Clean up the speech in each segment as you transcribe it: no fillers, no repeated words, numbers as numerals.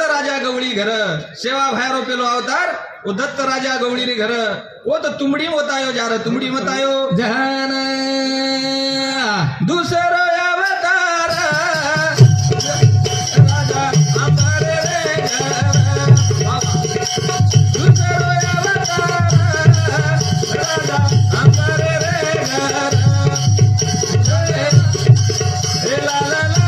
राजा गवळी घर सेवा भायरो पेलो अवतार ओ दत्त राजा गवळी रे घर ओ तो तुमडी मतायो जार तुमडी मतायो जहान दूसरो अवतार राजा हमारे रे घर दूसरो अवतार राजा हमारे रे घर ला ला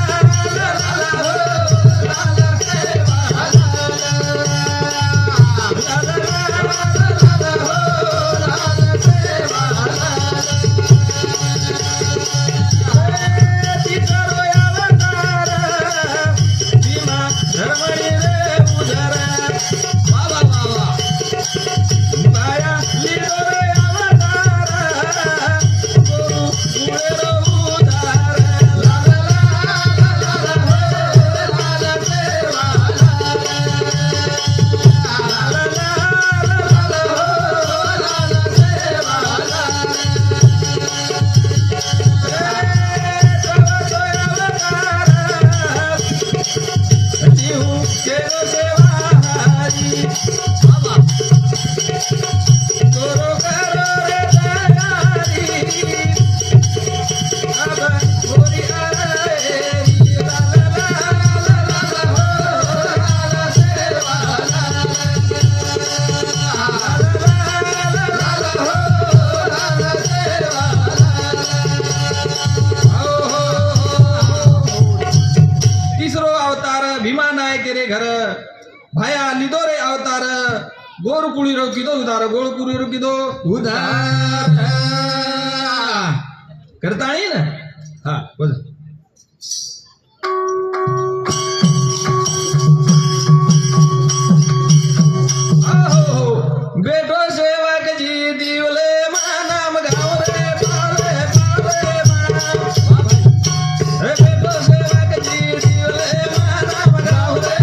घर भाया लिदो रे अवतार गोर कुड़ी रोकी दो उधार गोर कुड़ी रोकी दो उधार करता नहीं ना हाँ बोल बेटो सेवक जी दीवले नाम गाँव रे पाले पाले बेटो सेवक जी दीवले नाम गाँव रे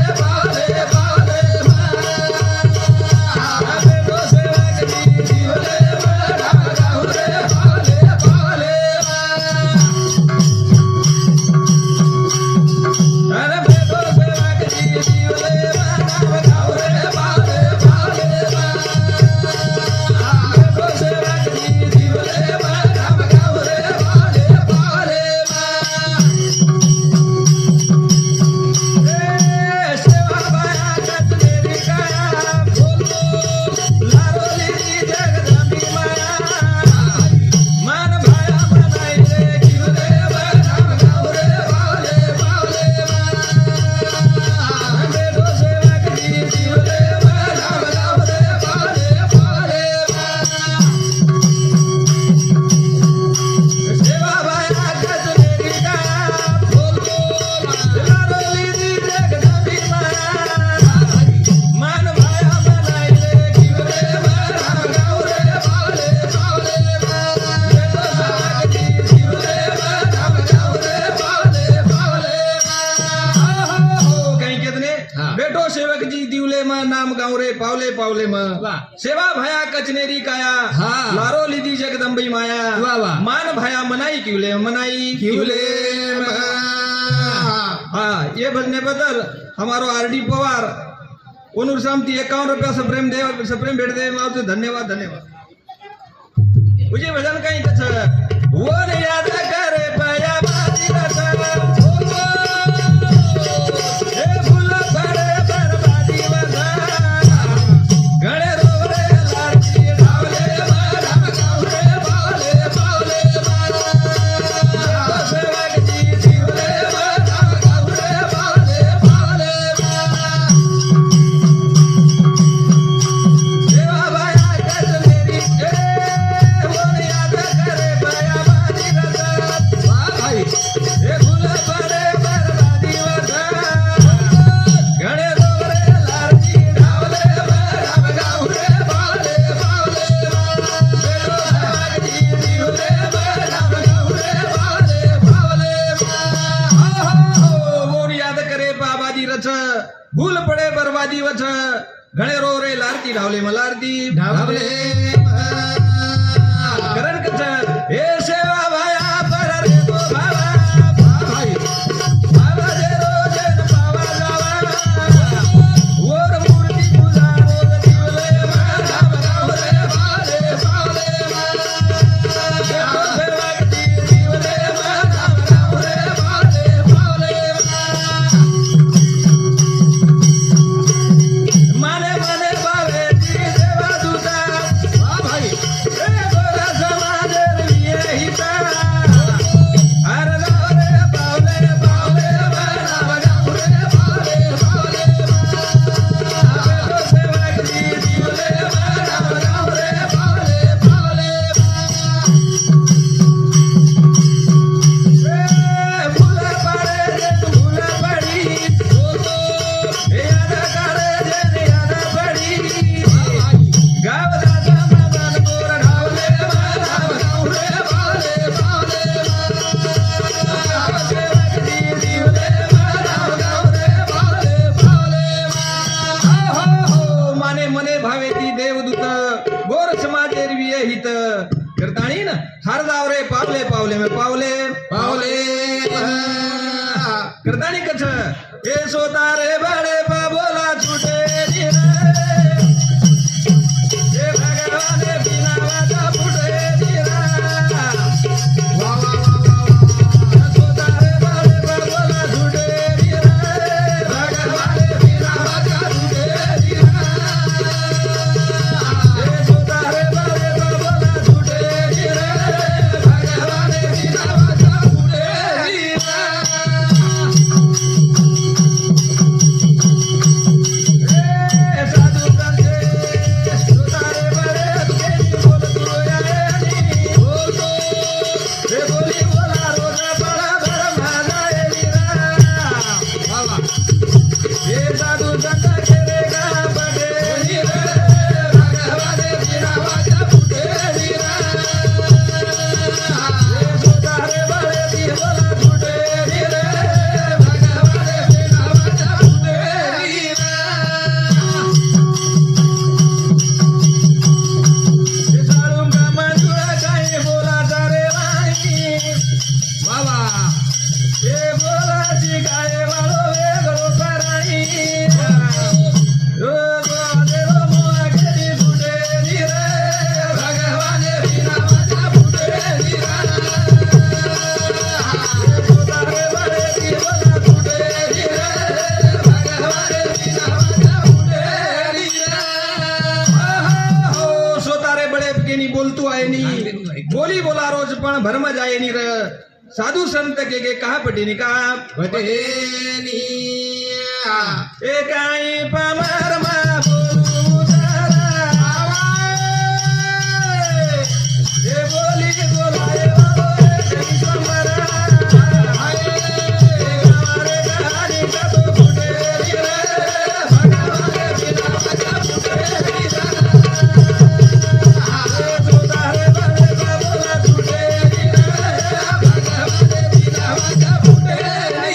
नाम गाँव रे पावले पावले सेवा भया कचनेरी काया लारो लिदी जगदम्बई माया मान भया मनाई क्यूले हाँ ये भजने बदल हमारो आरडी पवार ओनूर सामती 51 रुपया सप्रेम भेट दे धन्यवाद धन्यवाद मुझे भजन कहीं कछ वो याद करे पाया बाजी रसा भूल पड़े बर्बादी वछ घणे रो रे लारती ढावले मलारती ढावले करण कछ हे सेवा भाया पर रे तो भाई बाबा जे रो जन पावा जावा करताणी ना हर जाव रे पावले पावले में पावले पावले करताणी कछ हे सोतारे बड़े बाबोला छूटे रे हे भगवाने बिना वादा फुटे दिरा वा वा वा सोतारे बड़े बाबोला छूटे रे भगवाने बिना वादा फुटे दिरा हे सोतारे बड़े बाबोला छूटे रे भगवाने बिना वादा फुटे दिरा साधु करते सुतारे बड़े अकेली बोल तू आएनी बोलो रे बोली बोला रोजा बड़ा बड़ा भाजाए नीरा बाबा ये साधु संत करेगा बड़े नीरा भगवाने बिना वाजा फूटे नीरा ये सुतारे बड़े दी बोला फूटे नीरा भगवाने बिना वाजा फूटे नीरा ये सारूं का मंजूरा काहे बोला तारे भाई बाबा ये बोला सिखाए वालो वे गलो कराई रो देरो मोआ केरी फुटे नीरे भगवाने बिना वाजा फुटे नीरा ये सोतारे बड़े दी बोला फुटे नीरे भगवाने बिना वाजा फुटे नीरा हो सोतारे बड़े केनी बोलतू आहे नी बोली बोला रोज पण भरम जाय नी र साधू संत के कहा पटी का वटेनी ए काई पमर मा बोलू तारा ए बोली बोलाए वालो ए समरा ए हमारे कहानी का तो फुटे रे भगवाने बिना वाजा फुटे रे सोतारे बड़े बाबोला छूटे रे भगवाने बिना वाजा फुटे रे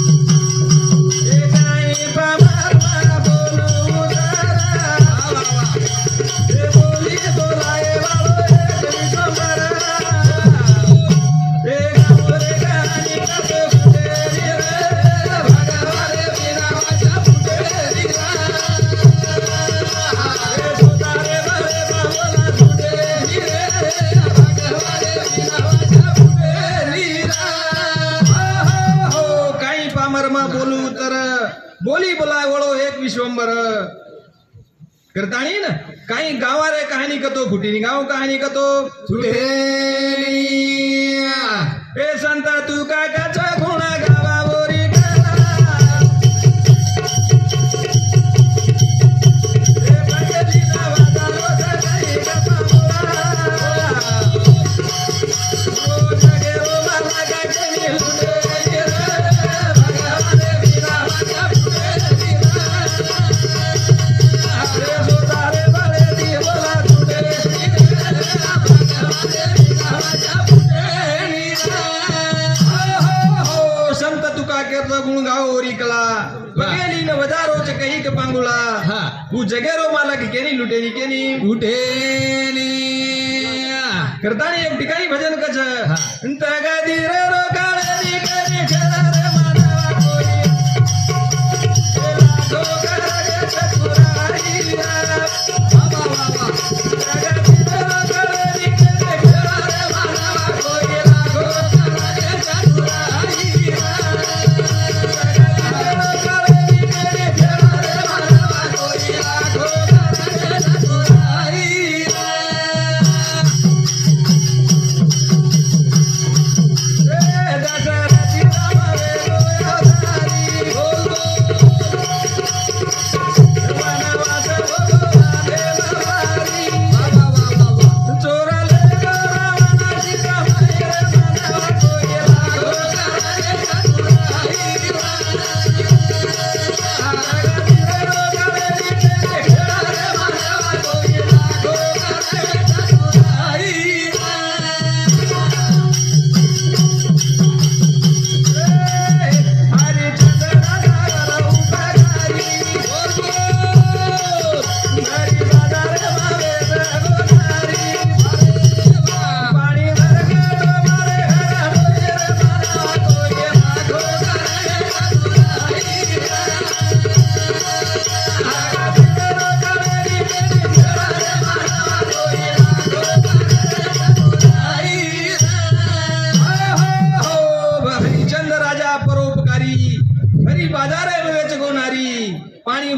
ए काई पमर मा बोलू तारा ए बोली बोलाए वालो ए समरा ए हमारे कहानी का तो फुटे रे भगवाने बिना वाजा फुटे रे ए सोतारे बड़े बाबोला छूटे रे भगवाने बिना वाजा फुटे रे हो काही पामरमा बोलू तर बोली बोलाय वळो एक विश्वंबर करताणी ना काही गावारे कहाणी कतो फुटीनी गाव कहाणी कतो सुटेनी ए संत तू काकाचा गुणा गावावरी करा ए भगतीला वादा रोज काही गप्पा बोला ओ जगे ओ मला काकनी लुटे रे भगवाने बिना वाजा फुटे रे सोतारे बड़े दी बोला छूटे रे भगवाने बिना वाजा फुटे हो संत तुका केरतो गुण गाओ ओरिकला बगेली न वजारो च कही के पांगुला हा तू जगेरो माला की केनी लुटेनी केनी उठेनी करतानी एक ठिकाणी भजन कच हा. अंत गादी रे रो काळेनी केनी खेळा रे मानवा कोई ए लाखो करागे चतुराई बाबा बाबा गादी रे रो काळेनी केनी खेळा रे मानवा कोई लाखो करागे चतुराई दशरथ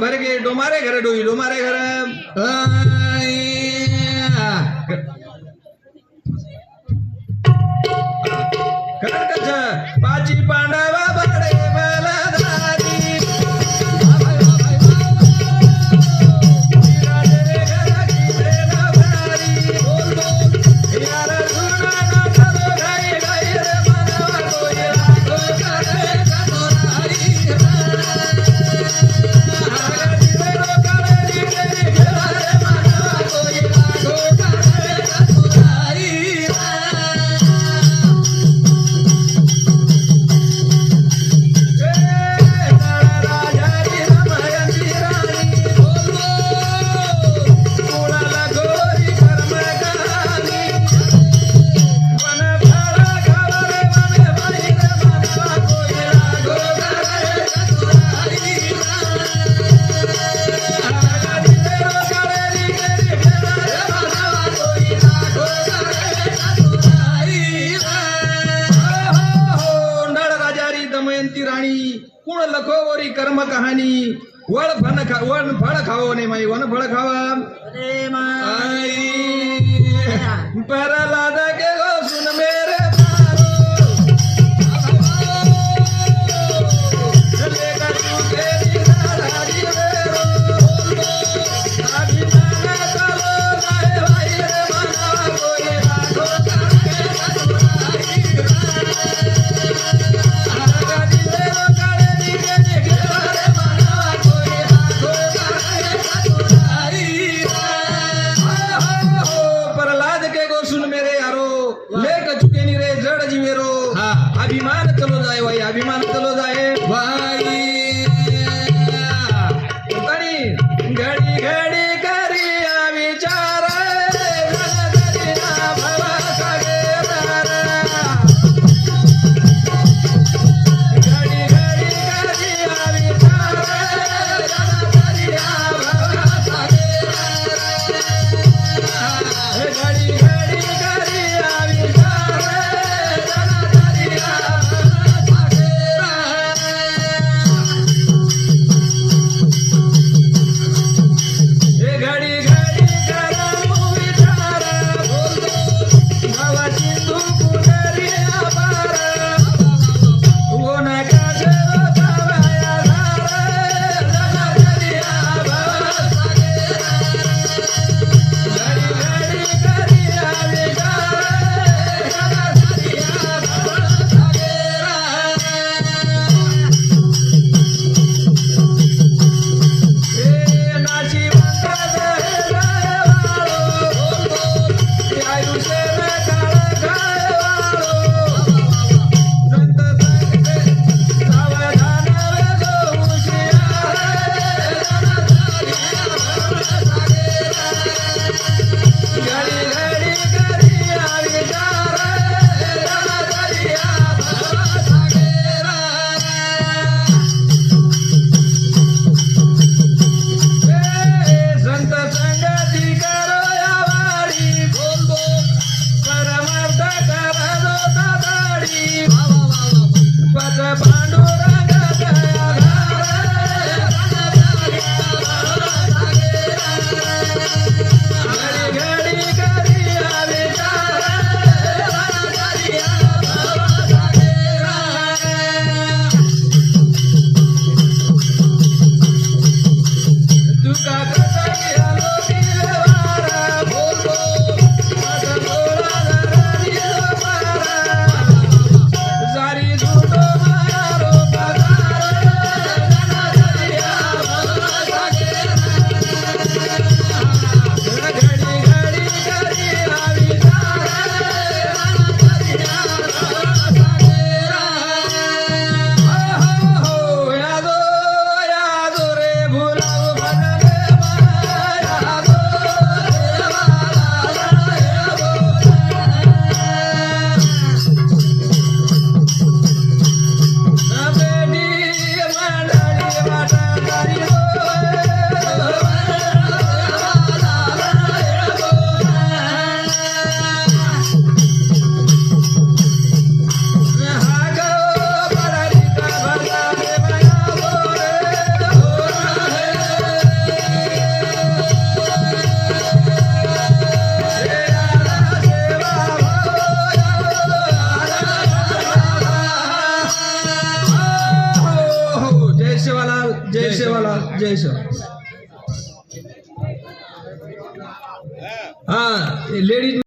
भर के डोमारे घर डोई डोमारे घर कर्कच पाची पांडवा बडे बलधारी कुण लखोवरी कर्म कहानी वळ फळ खाओ ने माई वन फळ खावा प्रहलाद के गो सुन मेरे जय सेवालाल जय सेवा हा लेडीज